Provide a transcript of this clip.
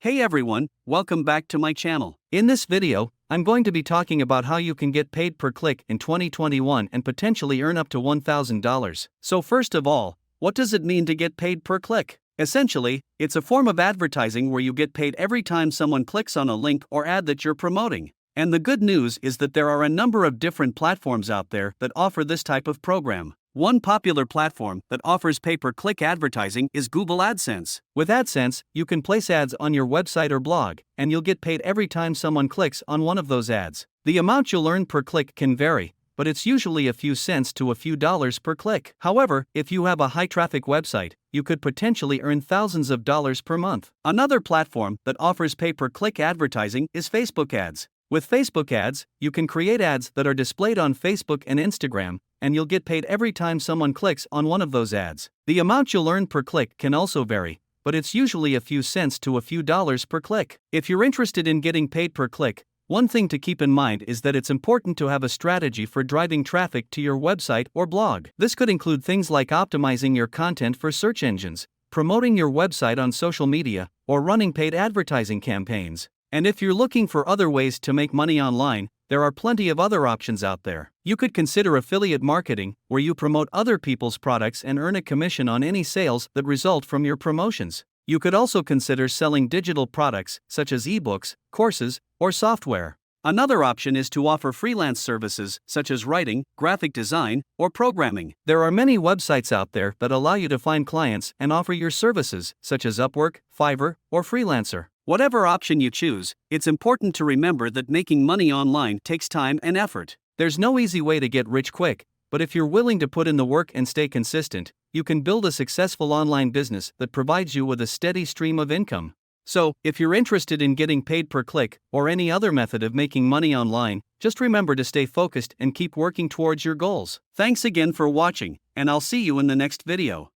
Hey everyone, welcome back to my channel. In this video, I'm going to be talking about how you can get paid per click in 2021 and potentially earn up to $1,000. So first of all, what does it mean to get paid per click? Essentially, it's a form of advertising where you get paid every time someone clicks on a link or ad that you're promoting. And the good news is that there are a number of different platforms out there that offer this type of program. One popular platform that offers pay-per-click advertising is Google AdSense. With AdSense, you can place ads on your website or blog, and you'll get paid every time someone clicks on one of those ads. The amount you'll earn per click can vary, but it's usually a few cents to a few dollars per click. However, if you have a high-traffic website, you could potentially earn thousands of dollars per month. Another platform that offers pay-per-click advertising is Facebook ads. With Facebook ads, you can create ads that are displayed on Facebook and Instagram, and you'll get paid every time someone clicks on one of those ads. The amount you'll earn per click can also vary, but it's usually a few cents to a few dollars per click. If you're interested in getting paid per click, one thing to keep in mind is that it's important to have a strategy for driving traffic to your website or blog. This could include things like optimizing your content for search engines, promoting your website on social media, or running paid advertising campaigns. And if you're looking for other ways to make money online, there are plenty of other options out there. You could consider affiliate marketing, where you promote other people's products and earn a commission on any sales that result from your promotions. You could also consider selling digital products, such as ebooks, courses, or software. Another option is to offer freelance services, such as writing, graphic design, or programming. There are many websites out there that allow you to find clients and offer your services, such as Upwork, Fiverr, or Freelancer. Whatever option you choose, it's important to remember that making money online takes time and effort. There's no easy way to get rich quick, but if you're willing to put in the work and stay consistent, you can build a successful online business that provides you with a steady stream of income. So, if you're interested in getting paid per click or any other method of making money online, just remember to stay focused and keep working towards your goals. Thanks again for watching, and I'll see you in the next video.